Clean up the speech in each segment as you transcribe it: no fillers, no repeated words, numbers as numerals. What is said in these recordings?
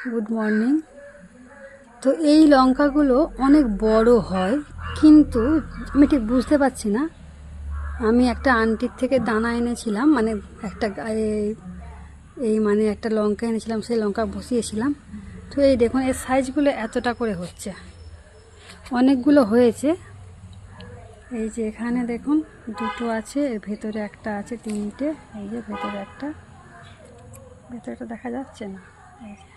Good morning. তো এই লঙ্কাগুলো অনেক বড় হয়, কিন্তু আমি ঠিক বুঝতে পারছি না। আমি একটা আন্টির থেকে দানা এনেছিলাম, মানে একটা একটা লঙ্কা এনেছিলাম, সেই লঙ্কা বসিয়েছিলাম। তো এই দেখুন, এর সাইজগুলো এতটা করে হচ্ছে, অনেকগুলো হয়েছে। এই যে এখানে দেখুন দুটো আছে, এর ভেতরে একটা আছে, তিনটে। এই যে ভেতরে একটা, ভেতরটা দেখা যাচ্ছে না। এই যে,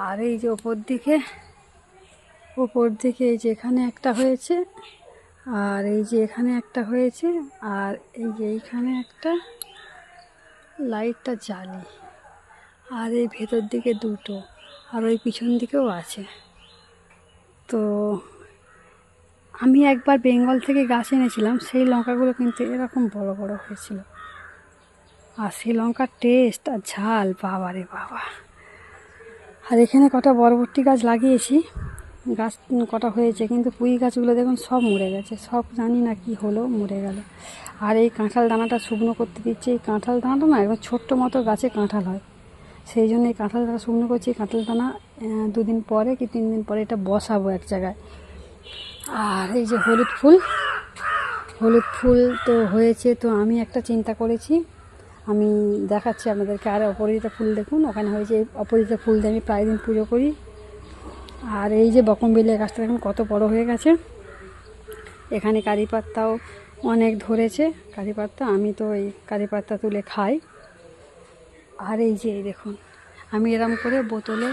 আর এই যে ওপর দিকে এই যে এখানে একটা হয়েছে, আর এই যে এখানে একটা হয়েছে, আর এই যে এইখানে একটা, লাইটটা জ্বালি। আর এই ভেতর দিকে দুটো, আর ওই পিছন দিকেও আছে। তো আমি একবার বেঙ্গল থেকে গাছ এনেছিলাম, সেই লঙ্কাগুলো কিন্তু এরকম বড় বড় হয়েছিল। আর সেই লঙ্কার টেস্ট আর ঝাল, বাবা রে বাবা। আর এখানে কটা বরবটি গাছ লাগিয়েছি, গাছ কটা হয়েছে, কিন্তু পুঁই গাছগুলো দেখুন সব মরে গেছে, সব জানি না কি হলো, মরে গেল। আর এই কাঁঠাল দানাটা শুকনো করতে দিচ্ছে। এই কাঁঠাল দানাটা না একদম ছোট্ট মতো গাছে কাঁঠাল হয়, সেই জন্য এই কাঁঠাল দানা শুকনো করছি। কাঁঠাল দানা 2 দিন পরে কি 3 দিন পরে এটা বসাবো এক জায়গায়। আর এই যে হলুদ ফুল তো হয়েছে। তো আমি একটা চিন্তা করেছি, আমি দেখাচ্ছি আপনাদেরকে। আর অপরাজিতা ফুল দেখুন, ওখানে হয়েছে। অপরাজিতা ফুল দিয়ে আমি প্রায় দিন পুজো করি। আর এই যে বকমবিলের গাছটা দেখুন কত বড় হয়ে গেছে। এখানে কারি পাত্তাও অনেক ধরেছে, কারি পাত্তা। আমি তো এই কারি পাত্তা তুলে খাই। আর এই যে দেখুন, আমি এরম করে বোতলে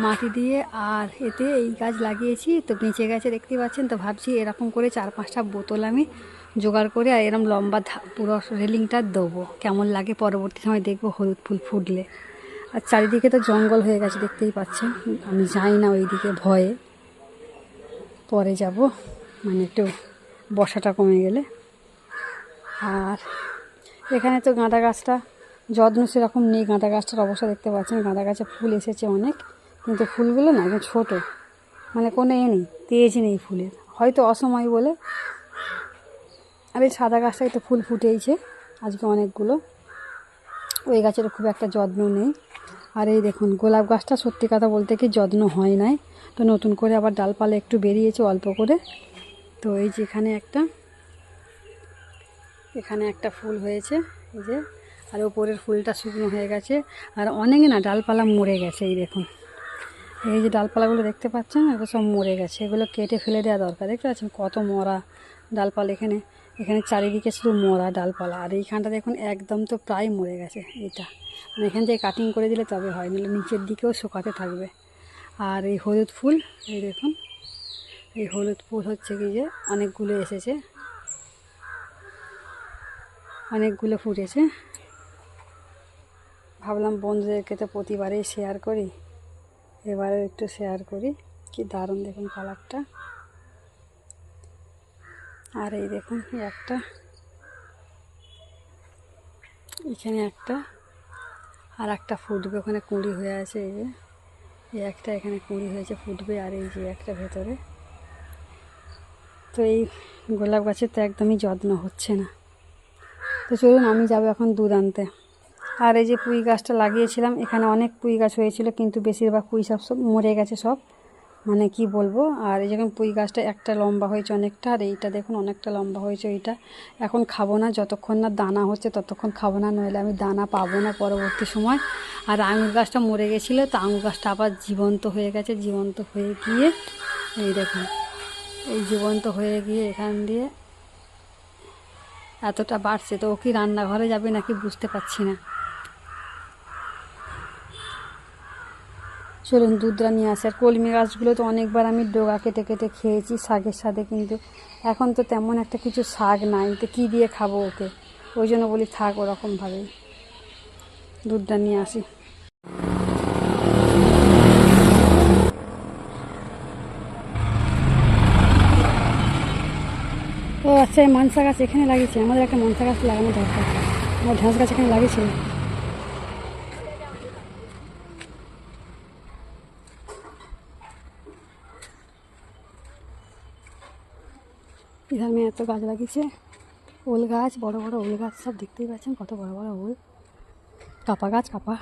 মাটি দিয়ে আর এতে এই গাছ লাগিয়েছি। তো নিচে গাছে দেখতে পাচ্ছেন। তো ভাবছি এরকম করে 4-5টা বোতল আমি জোগাড় করে আর এরম লম্বা পুরো রেলিংটা দেবো, কেমন লাগে পরবর্তী সময় দেখবো হলুদ ফুল ফুটলে। আর চারিদিকে তো জঙ্গল হয়ে গেছে, দেখতেই পাচ্ছেন। আমি যাই না ওই দিকে, ভয়ে। পরে যাব, মানে একটু বর্ষাটা কমে গেলে। আর এখানে তো গাঁদা গাছটা যত্ন সেরকম নেই। গাঁদা গাছটার অবস্থা দেখতে পাচ্ছেন, গাঁদা গাছে ফুল এসেছে অনেক, কিন্তু ফুলগুলো না একদম ছোটো, মানে কোনো নেই, তেজ নেই ফুলের, হয়তো অসময় বলে। আর এই সাদা গাছটাই তো ফুল ফুটেইছে আজকে অনেকগুলো। ওই গাছের খুব একটা যত্ন নেই। আর এই দেখুন গোলাপ গাছটা সত্যি কথা বলতে কি যত্ন হয় নাই। তো নতুন করে আবার ডালপালা একটু বেরিয়েছে অল্প করে। তো এই যে এখানে একটা ফুল হয়েছে, এই যে। আর ওপরের ফুলটা শুকনো হয়ে গেছে। আর অনেক না ডালপালা মরে গেছে, এই দেখুন। এই যে ডালপালাগুলো দেখতে পাচ্ছেন, এগুলো সব মরে গেছে। এগুলো কেটে ফেলে দেওয়া দরকার। দেখতে পাচ্ছেন কত মরা ডালপালা এখানে চারিদিকে শুধু মরা ডালপালা। আর এইখানটা দেখুন একদম তো প্রায় মরে গেছে। এটা মানে এখান থেকে কাটিং করে দিলে তবে হয়, নাহলে নিচের দিকেও শুকাতে থাকবে। আর এই হলুদ ফুল, এই দেখুন, এই হলুদ ফুল হচ্ছে কি যে অনেকগুলো এসেছে, অনেকগুলো ফুটেছে। ভাবলাম বন্ধুদেরকে তো প্রতিবারেই শেয়ার করি, এবারে একটু শেয়ার করি। কি দারুণ দেখুন কালারটা। আর এই দেখুন একটা, এখানে একটা, আর একটা ফুটবে, ওখানে কুঁড়ি হয়ে আছে। এই যে এই একটা এখানে কুঁড়ি হয়েছে, ফুটবে। আর এই যে একটা ভেতরে। তো এই গোলাপ গাছের তো একদমই যত্ন হচ্ছে না। তো চলুন আমি যাবো এখন দুধ আনতে। আর এই যে পুঁই গাছটা লাগিয়েছিলাম, এখানে অনেক পুঁই গাছ হয়েছিল, কিন্তু বেশিরভাগ পুঁই সব মরে গেছে সব, মানে কি বলবো। আর এই যখন পুঁই গাছটা একটা লম্বা হয়েছে অনেকটা, আর এইটা দেখুন অনেকটা লম্বা হয়েছে। এইটা এখন খাবো না, যতক্ষণ না দানা হচ্ছে ততক্ষণ খাবো না, নইলে আমি দানা পাবো না পরবর্তী সময়। আর আঙুর গাছটা মরে গেছিলো, তো আঙুর গাছটা আবার জীবন্ত হয়ে গেছে। জীবন্ত হয়ে গিয়ে এই দেখুন, এই জীবন্ত হয়ে গিয়ে এখান দিয়ে এতটা বাড়ছে। তো ও কি রান্নাঘরে যাবে নাকি বুঝতে পারছি না। চলুন দুধটা নিয়ে আসি। আর কলমি গাছগুলো তো অনেকবার আমি ডগা কেটে কেটে খেয়েছি শাকের সাথে, কিন্তু এখন তো তেমন একটা কিছু শাক নাই, তো কী দিয়ে খাবো ওকে। ওই জন্য বলি থাক ওরকমভাবেই, দুধটা নিয়ে আসি। ও আচ্ছা, এই মানসা গাছ এখানে লাগিয়েছে। আমাদের একটা মানসা গাছ লাগানো দরকার। আমার ঢাস গাছ এখানে লাগিয়েছিল। এখানে এত গাছ লাগিয়েছে, ওল গাছ, বড় বড় ওল গাছ সব দেখতেই পাচ্ছেন, কত বড় বড় ওল। কাপা গাছ, কাপা।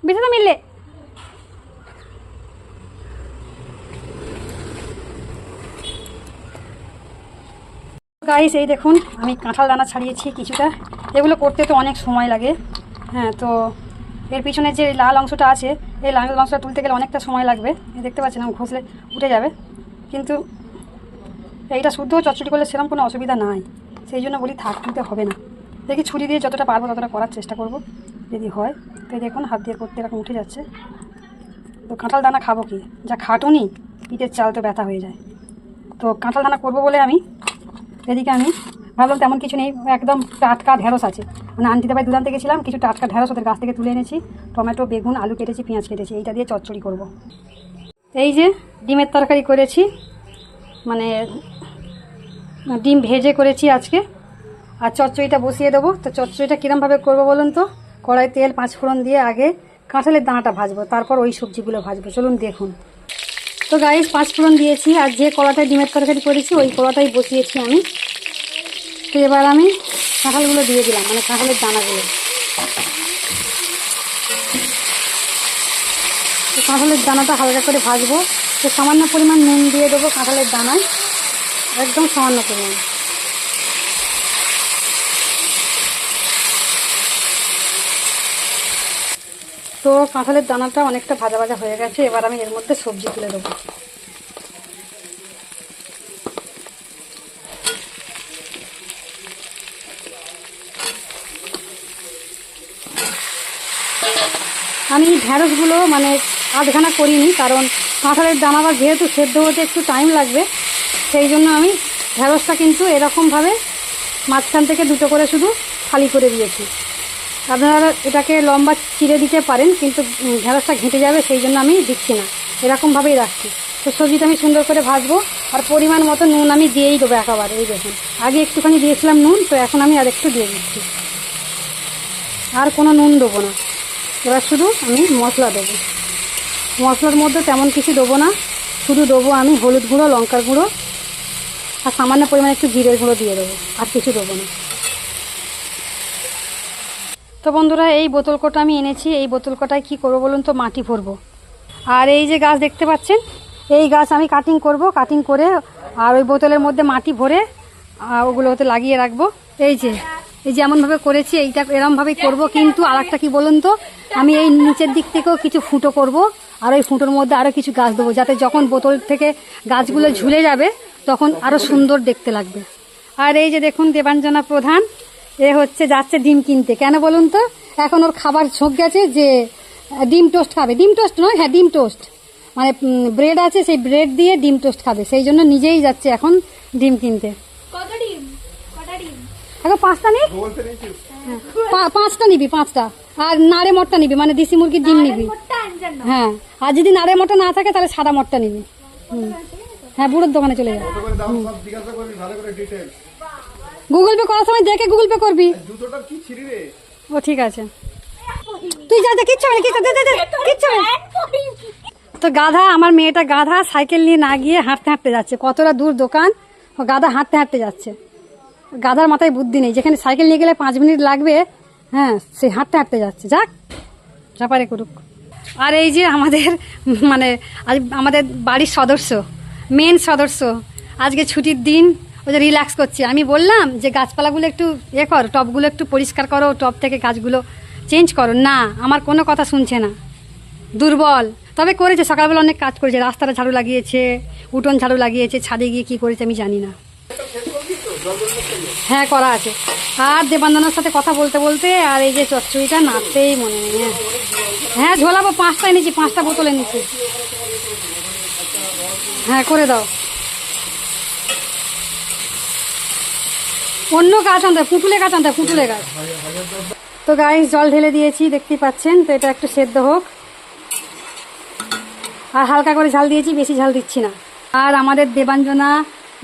বেশি তো মিললে গাইস, এই দেখুন আমি কাঁঠাল দানা ছাড়িয়েছি কিছুটা। এগুলো করতে তো অনেক সময় লাগে। হ্যাঁ, তো এর পিছনে যে লাল অংশটা আছে, এই লাল অংশটা তুলতে গেলে অনেকটা সময় লাগবে। দেখতে পাচ্ছেন আমি ঘষলে উঠে যাবে, কিন্তু এইটা শুদ্ধ চচ্চড়ি করলে সেরকম কোনো অসুবিধা নাই। সেই জন্য বলি থাক, তুলতে হবে না। দেখি ছুরি দিয়ে যতটা পারবো ততটা করার চেষ্টা করব, যদি হয়। তো দেখুন হাত দিয়ে করতে এরকম উঠে যাচ্ছে। তো কাঁঠাল দানা খাবো কি, যা খাটুনি, পিঠের চাল তো ব্যথা হয়ে যায়। তো কাঁঠাল দানা করবো বলে এদিকে আমি ভাবলাম তেমন কিছু নেই, একদম টাটকা ঢেঁড়স আছে। মানে আন্টিতে ভাই দূরান্তে গেছিলাম, কিছু টাটকা ঢেঁড়স ওদের গাছ থেকে তুলে এনেছি। টমেটো, বেগুন, আলু কেটেছি, পেঁয়াজ কেটেছি, এইটা দিয়ে চচ্চড়ি করব। এই যে ডিমের তরকারি করেছি, মানে ডিম ভেজে করেছি আজকে। আর চচ্চড়িটা বসিয়ে দেবো। তো চচ্চড়িটা কীরমভাবে করবো বলুন তো? কড়াই তেল 5 ফোড়ন দিয়ে আগে কাঁঠালের দানাটা ভাজবো, তারপর ওই সবজিগুলো ভাজবো। চলুন দেখুন। তো গাইস 5 ফোড়ন দিয়েছি, আর যে কড়াটায় ডিমের তরকারি করেছি ওই কড়াটাই বসিয়েছি আমি। তো এবার আমি কাঁঠালগুলো দিয়ে দিলাম, মানে কাঁঠালের দানাগুলো। তো কাঁঠালের দানাটা হালকা করে ভাজবো। তো সামান্য পরিমাণ নুন দিয়ে দেবো কাঁঠালের দানায়, একদম সামান্য পরিমাণ। তো কাঁঠালের দানাটা অনেকটা ভাজা ভাজা হয়ে গেছে। এবার আমি এর মধ্যে সবজি তুলে দেবো। আমি ঢ্যাঁড়সগুলো মানে আধখানা করিনি, কারণ কাঁঠালের দানাটা যেহেতু সেদ্ধ হতে একটু টাইম লাগবে, সেই জন্য আমি ঢ্যাঁড়সটা কিন্তু এরকমভাবে মাঝখান থেকে দুটো করে শুধু খালি করে দিয়েছি। আপনারা এটাকে লম্বা চিড়ে দিতে পারেন, কিন্তু ঢ্যাঁড়সটা ঘেঁটে যাবে, সেই জন্য আমি দিচ্ছি না, এরকমভাবেই রাখছি। তো সবজিটা আমি সুন্দর করে ভাজবো, আর পরিমাণ মতো নুন আমি দিয়েই দেবো একেবারে। এই দেখুন, আগে একটুখানি দিয়েছিলাম নুন, তো এখন আমি আর একটু দিয়ে দিচ্ছি, আর কোনো নুন দেবো না। এবার শুধু আমি মশলা দেবো। মশলার মধ্যে তেমন কিছু দেবো না, শুধু দেবো আমি হলুদ গুঁড়ো, লঙ্কার গুঁড়ো, আর সামান্য পরিমাণে একটু জিরের গুঁড়ো দিয়ে দেবো, আর কিছু দেবো না। তো বন্ধুরা, এই বোতল কটা আমি এনেছি। এই বোতল কটায় কী করবো বলুন তো? মাটি ভরবো। আর এই যে গাছ দেখতে পাচ্ছেন, এই গাছ আমি কাটিং করব, কাটিং করে আর ওই বোতলের মধ্যে মাটি ভরে ওগুলোতে লাগিয়ে রাখবো। এই যে এমনভাবে করেছি, এইটা এরমভাবেই করব। কিন্তু আর একটা কী বলুন তো, আমি এই নিচের দিক থেকেও কিছু ফুটো করব, আর ওই ফুটোর মধ্যে আরও কিছু গাছ দেবো, যাতে যখন বোতল থেকে গাছগুলো ঝুলে যাবে তখন আরও সুন্দর দেখতে লাগবে। আর এই যে দেখুন দেবাঞ্জনা প্রধান, হচ্ছে যাচ্ছে ডিম কিনতে। কেন বলুন তো? এখন ওর খাবার ঝোঁক গেছে যে ডিম টোস্ট খাবে। ডিম টোস্ট নয়, হ্যাঁ ডিম টোস্ট, মানে ব্রেড আছে, সেই ব্রেড দিয়ে ডিম টোস্ট খাবে। সেই জন্য নিজেই যাচ্ছে এখন ডিম কিনতে। এখন 5টা নিবি, 5টা নিবি, 5টা। আর নাড়ে মটটা নিবি, মানে দেশি মুরগির ডিম নিবি। হ্যাঁ, আর যদি নাড়ে মটটা না থাকে তাহলে সাদা মটটা নিবি। হ্যাঁ, বুড়োর দোকানে চলে যাবে। গুগল পে করার সময় দেখে গুগল পে করবি। ও ঠিক আছে, তুই যা, কিচ্ছু হবে কিচ্ছু হবে। তো গাধা, আমার মেয়েটা গাধা, সাইকেল নিয়ে না গিয়ে হাঁটতে হাঁটতে যাচ্ছে। কতটা দূর দোকান, ও গাধা হাঁটতে হাঁটতে যাচ্ছে। গাধার মাথায় বুদ্ধি নেই, যেখানে সাইকেল নিয়ে গেলে 5 মিনিট লাগবে, হ্যাঁ সে হাঁটতে হাঁটতে যাচ্ছে। যাক, চাপারে করুক। আর এই যে আমাদের মানে আজ আমাদের বাড়ির সদস্য, মেন সদস্য, আজকে ছুটির দিন, ও যে রিল্যাক্স করছে। আমি বললাম যে গাছপালাগুলো একটু কর, টবগুলো একটু পরিষ্কার করো, টব থেকে গাছগুলো চেঞ্জ করো। না, আমার কোনো কথা শুনছে না, দুর্বল। তবে করেছে, সকালবেলা অনেক কাজ করেছে, রাস্তাটা ঝাড়ু লাগিয়েছে, উঠোন ঝাড়ু লাগিয়েছে, ছাদে গিয়ে কী করেছে আমি জানি না। হ্যাঁ করা আছে। আর দেবান্দনার সাথে কথা বলতে বলতে আর এই যে চচ্চড়িটা নাড়তেই মনে নেই। হ্যাঁ ঝোলাবো, 5টা এনেছি, 5টা বোতল এনেছি। হ্যাঁ করে দাও। অন্য গাছ আনতে, পুঁটুলে গাছ আনতে, পুঁটুলে গাছ। তো গাইস জল ঢেলে দিয়েছি, দেখতেই পাচ্ছেন। তো এটা একটু সেদ্ধ হোক, আর হালকা করে ঝাল দিয়েছি, বেশি ঝাল দিচ্ছি না। আর আমাদের দেবাঞ্জনা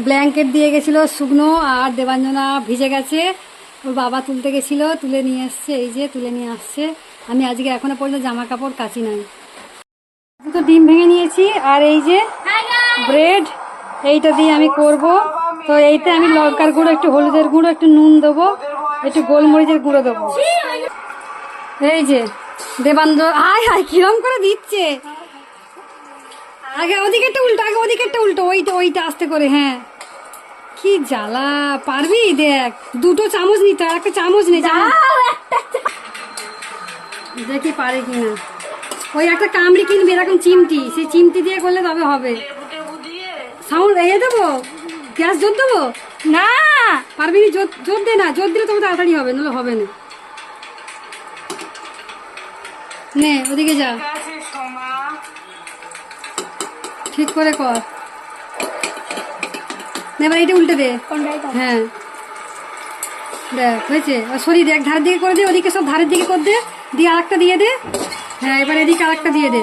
ব্ল্যাঙ্কেট দিয়ে গেছিলো শুকনো, আর দেবাঞ্জনা ভিজে গেছে। ওর বাবা তুলতে গেছিলো, তুলে নিয়ে আসছে, এই যে তুলে নিয়ে আসছে। আমি আজকে এখনো পর্যন্ত জামা কাপড় কাচি নাই। দুটো ডিম ভেঙে নিয়েছি, আর এই যে ব্রেড, এইটা দিয়ে আমি করব। তো এইতে আমি লঙ্কার গুঁড়ো, একটু হলুদের গুঁড়ো, একটু নুন দেবো, একটু গোলমরিচের গুঁড়ো দেবো। এই যে দেবান্দ্র হায় হায় কিরম করে দিচ্ছে। আগে ওদিকেরটা উল্টো, আগে ওদিকেরটা উল্টো, ওইটা ওইটা আস্তে করে। হ্যাঁ কি জ্বালা, পারবি? দেখ দুটো চামচ নিতে, আর একটা চামচ নেই, দেখি পারে কিনা। ওই একটা কামড়ি কিনবি এরকম চিমটি, সেই চিমটি দিয়ে করলে তবে হবে। সাউন্ড এ দেবো, গ্যাস জোর দেবো না, পারবি না? জোর দে না, জোর দিলে তবে তাড়াতাড়ি হবে, নাহলে হবে না। নে ওদিকে যা, ঠিক করে কর। এবার এটা উল্টে দে। হ্যাঁ দেখ হয়েছে, সরিয়ে দে, এক ধারের দিকে করে দে, ওদিকে সব ধারের দিকে করে দে, দিয়ে আরেকটা দিয়ে দে। হ্যাঁ এবার এদিকে আরেকটা দিয়ে দে।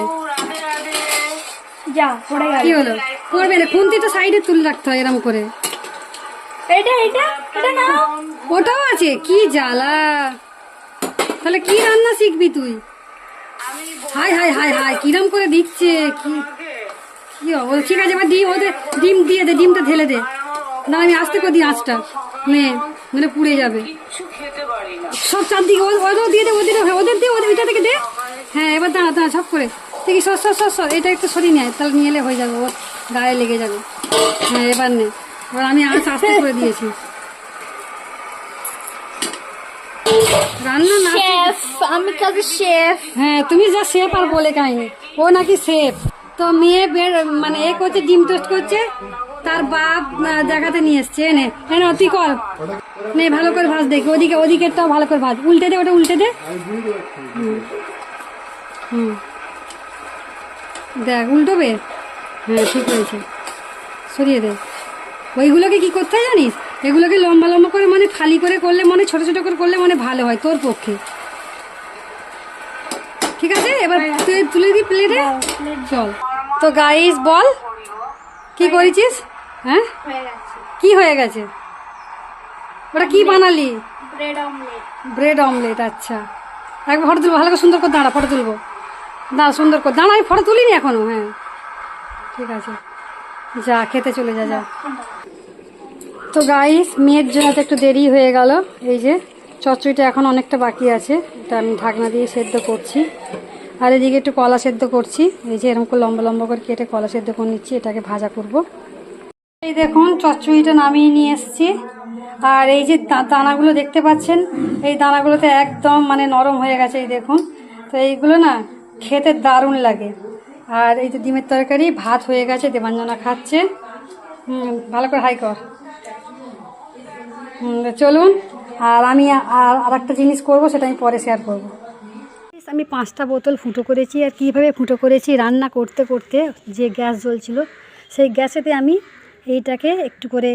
যা পড়ে গেল, কি হলো? করবে না, খুন্তি তো সাইডে তুলে রাখতে হয় এরকম করে। এটা এটা এটা না, ওটাও আছে, কি জ্বালা। তাহলে কি রান্না শিখবি তুই? হাই হাই হাই হাই কিরম করে দিচ্ছে, কি কি ঠিক আছে, এবার ডিম, ওদের ডিম দিয়ে দে, ডিমটা ঢেলে দে। না আমি আস্তে করে দিই আঁচটা, নে মানে পুড়ে যাবে সব চারদিকে। ওদেরও দিয়ে দে, ওদের ওদের দিয়ে, ওদের ওইটা থেকে দে। হ্যাঁ এবার দাঁড়া দাঁড়া, সব করে দেখি, সর সর সর সর, এটা একটু সরিয়ে নেয়, তাহলে নিয়ে এলে হয়ে যাবে, ওর গায়ে লেগে যাবে। হ্যাঁ এবার নে, এবার আমি আঁচ আস্তে করে দিয়েছি। রান্না না আমি কাজে শেফ। হ্যাঁ তুমি যা শেফ আর বলে কাহিনি, ও নাকি শেফ। তো মেয়ে মানে এ করছে, ডিম টোস্ট করছে, তার বাপ দেখাতে নিয়ে এসছে। নে হ্যাঁ তুই কর, নে ভালো করে ভাজ, দেখি ওদিকে, ওদিকেরটাও ভালো করে ভাজ, উল্টে দে, ওটা উল্টে দে। হুম দেখ উল্টোবে। হ্যাঁ ঠিক হয়েছে, সরিয়ে দে। ওইগুলোকে কি করতে হয় জানিস, এগুলোকে লম্বা লম্বা করে মানে ফালি করে করলে, মানে ছোট ছোট করে করলে মানে ভালো হয় তোর পক্ষে। ঠিক আছে এবার তুই তুলে দি প্লেটে, চল। তো গাইস বল কি করেছিস? হ্যাঁ কি হয়ে গেছে? ওটা কি বানালি? Bread omelette. ব্রেড অমলেট, আচ্ছা। একবার ফটো তুলবো, ভালো করে সুন্দর করে দাঁড়া, ফটো তুলবো, দাঁড়া সুন্দর করে দাঁড়া, আমি ফটো তুলিনি এখনো। হ্যাঁ ঠিক আছে, যা খেতে চলে যা যা। তো গাইস মেয়ের জন্য তো একটু দেরি হয়ে গেল। এই যে চচ্চড়িটা এখন অনেকটা বাকি আছে, এটা আমি ঢাকনা দিয়ে সেদ্ধ করছি। আর এদিকে একটু কলা সেদ্ধ করছি, এই যে এরকম করে লম্বা লম্বা করে কেটে কলা সেদ্ধ করে নিচ্ছি, এটাকে ভাজা করব। এই দেখুন চচ্চড়িটা নামিয়ে নিয়ে এসেছি। আর এই যে দানাগুলো দেখতে পাচ্ছেন, এই দানাগুলোতে একদম মানে নরম হয়ে গেছে, এই দেখুন। তো এইগুলো না খেতে দারুণ লাগে। আর এই যে ডিমের তরকারি, ভাত হয়ে গেছে, দেবাঞ্জনা খাচ্ছে। ভালো করে হাই কর। চলুন, আর আমি আর একটা জিনিস করবো, সেটা আমি পরে শেয়ার করবো। আমি 5টা বোতল ফুটো করেছি। আর কীভাবে ফুটো করেছি, রান্না করতে করতে যে গ্যাস জ্বলছিল, সেই গ্যাসেতে আমি এইটাকে একটু করে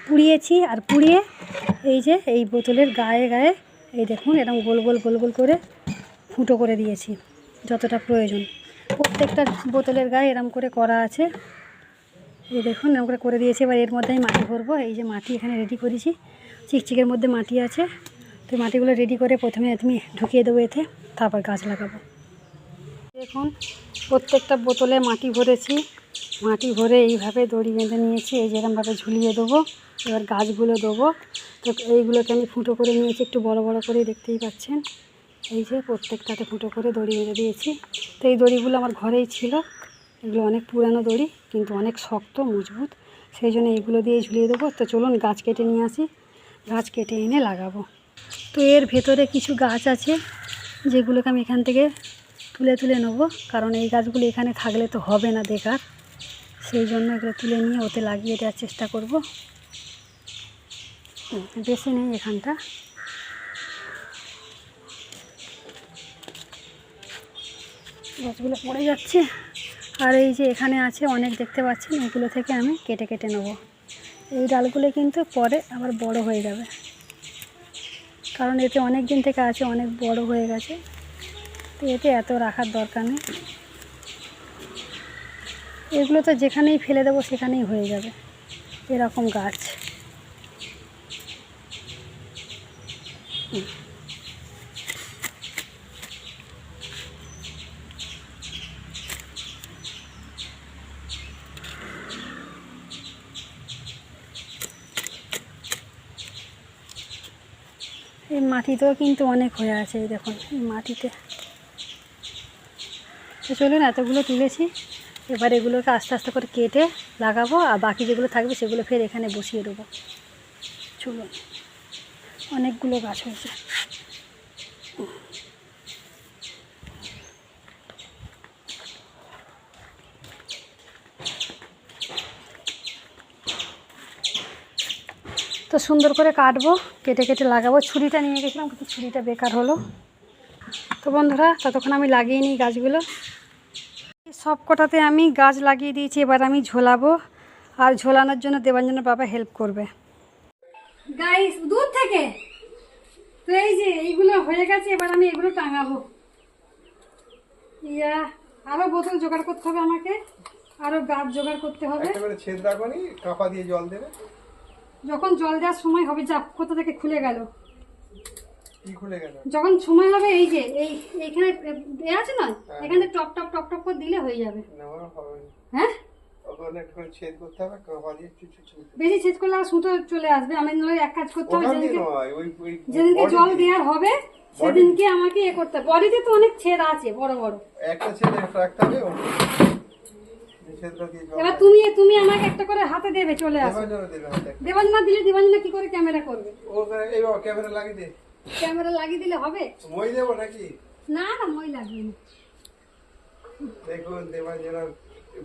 পুড়িয়েছি। আর পুড়িয়ে এই যে এই বোতলের গায়ে গায়ে এই দেখুন এরকম গোল গোল গোল গোল করে ফুটো করে দিয়েছি, যতটা প্রয়োজন। প্রত্যেকটা বোতলের গায়ে এরকম করে করা আছে, এই দেখুন এরকম করে দিয়েছি। এবার এর মধ্যে আমি মাটি ভরবো। এই যে মাটি এখানে রেডি করেছি, চিকচিকের মধ্যে মাটি আছে। তো মাটিগুলো রেডি করে প্রথমে আমি ঢুকিয়ে দেবো এতে, তারপর গাছ লাগাবো। দেখুন প্রত্যেকটা বোতলে মাটি ভরেছি, মাটি ভরে এইভাবে দড়ি বেঁধে নিয়েছি, এই যেরকমভাবে ঝুলিয়ে দেবো। এবার গাছগুলো দেবো। তো এইগুলোকে আমি ফুটো করে নিয়েছি, একটু বড় বড় করে, দেখতেই পাচ্ছেন। এই যে প্রত্যেকটাতে ফুটো করে দড়ি বেঁধে দিয়েছি। তো এই দড়িগুলো আমার ঘরেই ছিল, এগুলো অনেক পুরানো দড়ি, কিন্তু অনেক শক্ত মজবুত, সেই জন্য এইগুলো দিয়ে ঝুলিয়ে দেবো। তো চলুন গাছ কেটে নিয়ে আসি, গাছ কেটে এনে লাগাবো। তো এর ভেতরে কিছু গাছ আছে, যেগুলোকে আমি এখান থেকে তুলে তুলে নেবো, কারণ এই গাছগুলো এখানে থাকলে তো হবে না বেকার, সেই জন্য এগুলো তুলে নিয়ে ওতে লাগিয়ে দেওয়ার চেষ্টা করব। বেশি নেই এখানটা। গাছগুলো পড়ে যাচ্ছে। আর এই যে এখানে আছে অনেক, দেখতে পাচ্ছেন, এগুলো থেকে আমি কেটে কেটে নেব। এই ডালগুলো কিন্তু পরে আবার বড় হয়ে যাবে, কারণ এতে অনেক দিন থেকে আছে, অনেক বড় হয়ে গেছে। তো এতে এত রাখার দরকার নেই, এগুলো তো যেখানেই ফেলে দেবো সেখানেই হয়ে যাবে এরকম গাছ। এই মাটিতেও কিন্তু অনেক হয়ে আছে, এই দেখুন এই মাটিতে তো চলুন এতগুলো তুলেছি, এবার এগুলোকে আস্তে আস্তে করে কেটে লাগাবো, আর বাকি যেগুলো থাকবে সেগুলো ফের এখানে বসিয়ে দেবো। চলুন, অনেকগুলো গাছ হয়েছে। তো সুন্দর করে কাটবো, কেটে কেটে লাগাবো। ছুরিটা নিয়ে গেছিলাম কিন্তু ছুরিটা বেকার হলো। তো বন্ধুরা ততক্ষণ আমি লাগিয়ে নিই গাছগুলো। সব কটাতে আমি গাছ লাগিয়ে দিয়েছি, এবার আমি ঝোলাবো, আর ঝোলানোর জন্য দেবাঞ্জনের বাবা হেল্প করবে। গাইস দূর থেকে তো এই যে এইগুলো হয়ে গেছে, এবার আমি এগুলো টাঙাবো। ইয়া আরো বোতল জোগাড় করতে হবে আমাকে, আরো গাছ জোগাড় করতে হবে। একেবারে ছেদ রাখনি, কাপা দিয়ে জল দেবে। যখন জল দেওয়ার সময় হবে, যা কোথা থেকে খুলে গেল, কি খুলে গেল? যখন সময় হবে এই যে এইখানে এ আছে না, এখানে টপ টপ টপ টপ করে দিলে হয়ে যাবে। না হবে না। হ্যাঁ ওখানে একটু ছেদ করতে হবে, কাপা দিয়ে বেশি ছেদ করলে আর সুতো চলে আসবে। আমি নয় এক কাজ করতে হবে, ওই যেদিনকে জল দেওয়ার হবে সেদিনকে আমাকে এ করতে হবে। বডিতে তো অনেক ছেদ আছে বড় বড়, একটা ছেদ একটা রাখতে হবে। এবার তুমি আমাকে একটা করে হাতে দেবে, চলে আসবে। দেবাঞ্জনা দিলে দেবাঞ্জনা কি করে ক্যামেরা করবে? ও এইবার ক্যামেরা লাগিয়ে দে। ক্যামেরা লাগিয়ে দিলে হবে? মই দেবো নাকি? না না, মই লাগিয়ে নি। দেখুন দেবাঞ্জনার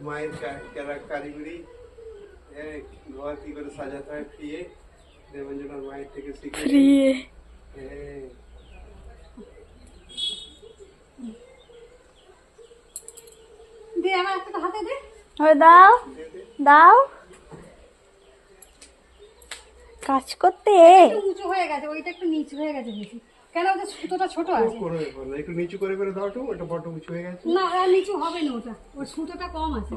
মায়ের কারিগরি ঘর কি করে সাজাতে হয় ফ্রিয়ে, দেবাঞ্জনার মায়ের থেকে শিখে। দে আমার একটা হাতে দে। ওই দাও দাও, কাজ করতে একটু উঁচু হয়ে গেছে, ওইটা একটু নিচু হয়ে গেছে বেশি। কেন ওটা সুতোটা ছোট আছে। একটু নিচু করে করে দাও, ওটা বড় উঁচু হয়ে গেছে। না আর নিচু হবে না, ওর সুতোটা কম আছে।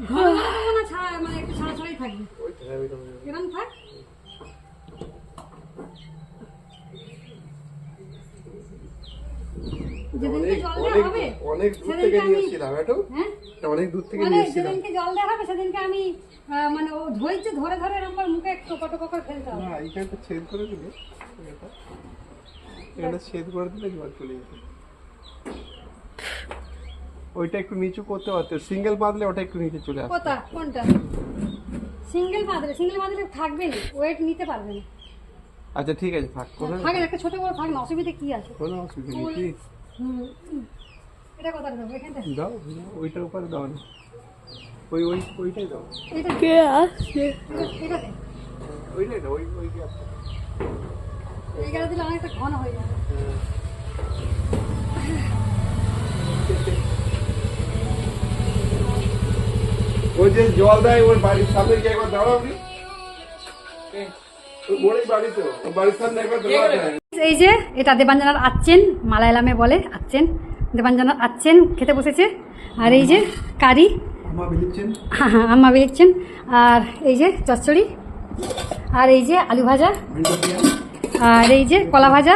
ঘন ঘন দেবো না, ছাড়া মানে একটু ছাড়া ছাড়াই থাকবে, এরকম থাক। যেদিনকে জল দেওয়া হবে অনেক দূর থেকে নিয়ে এসেছিলাম, হ্যাঁ অনেক দূর থেকে মানে নিয়ে এসেছিলাম। যেদিনকে জল দেওয়া হবে সেদিনকে আমি মানে ও ধৈর্য ধরে ধরে এরকম মুখে টোকা টোকা করে ফেলতে হবে। না এইখানটা ছেদ করে দিলে, এটা ছেদ করে দিলে জল চলে যেত। ওইটা একটু নিচু করতে পারতো, সিঙ্গেল বাঁধলে ওটা একটু নিচে চলে আসতো। কোনটা সিঙ্গেল বাঁধলে থাকবে না, ওয়েট নিতে পারবে না। আচ্ছা ঠিক আছে, থাক থাকে একটা ছোট বড় থাক না, অসুবিধা কি আছে? কোনো অসুবিধা নেই। কি এটা কোথায় দেবো? এখানটা দাও, ওইটার উপরে দাও না, ওইটাই দাও। এটা কে আসছে? এটাতে ওইটাই দাও, ওই গ্যাসটা। এই গাড়ি দিলে অনেকটা ঘন হয়ে যাবে। ওই যে জল দেয় ওর বাড়ির সামনে গিয়ে একবার দাঁড়াও। এই যে এটা দেবাঞ্জনার আচ্ছেন, মালায়ালামে বলে আচ্ছেন। দেবাঞ্জনার আচ্ছেন খেতে বসেছে। আর এই যে কারি, হ্যাঁ হ্যাঁ আম্মা বেরিয়েছেন। আর এই যে চচ্চড়ি, আর এই যে আলু ভাজা, আর এই যে কলা ভাজা,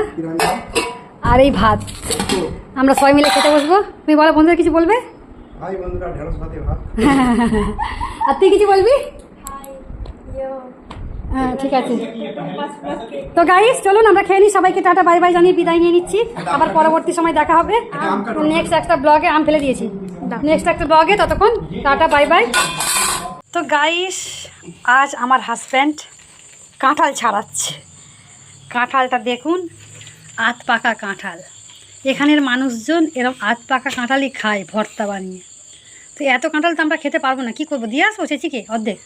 আর এই ভাত। আমরা সবাই মিলে খেতে বসবো। তুমি বলো বন্ধুরা, কিছু বলবে? আর তুই কিছু বলবি? হ্যাঁ ঠিক আছে। তো গাইস চলুন আমরা খেয়ে নিই, সবাইকে টাটা বাই বাই জানিয়ে বিদায় নিয়ে নিচ্ছি। আবার পরবর্তী সময় দেখা হবে নেক্সট একটা ব্লগে। আম ফেলে দিয়েছি, নেক্সট একটা ব্লগে। ততক্ষণ টাটা বাই বাই। তো গাইস আজ আমার হাজব্যান্ড কাঁঠাল ছাড়াচ্ছে। কাঁঠালটা দেখুন, আধ পাকা কাঁঠাল। এখানের মানুষজন এরকম আধ পাকা কাঁঠালই খায় ভর্তা বানিয়ে। তো এত কাঁঠাল তো আমরা খেতে পারবো না, কী করবো? দিয়ে আসবো চেঁচিকে অর্ধেক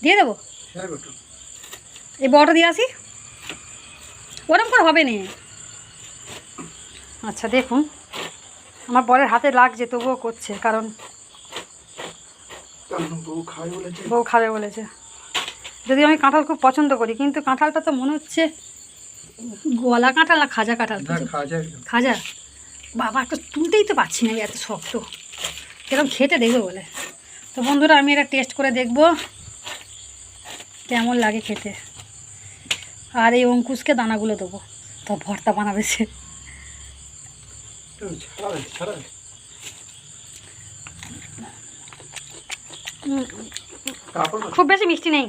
দিয়ে দেবো। এই বড়টা দিয়ে আসি, ওরকম করে হবে না। আচ্ছা দেখুন, আমার বরের হাতে লাগছে তবুও করছে, কারণ বউ খাবে বলেছে। যদি আমি কাঁঠাল খুব পছন্দ করি, কিন্তু কাঁঠালটা তো মনে হচ্ছে গলা কাঁঠাল না খাজা কাঁঠাল। খাজা বাবা, একটা তুলতেই তো পাচ্ছি না, এত শক্ত। এরকম খেতে দেখবো বলে। তো বন্ধুরা আমি এটা টেস্ট করে দেখবো কেমন লাগে খেতে। আর এই অঙ্কুশকে দানাগুলো দেবো, তো ভর্তা বানাবে সে। খুব বেশি মিষ্টি নেই,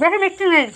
বেশি মিষ্টি নেই।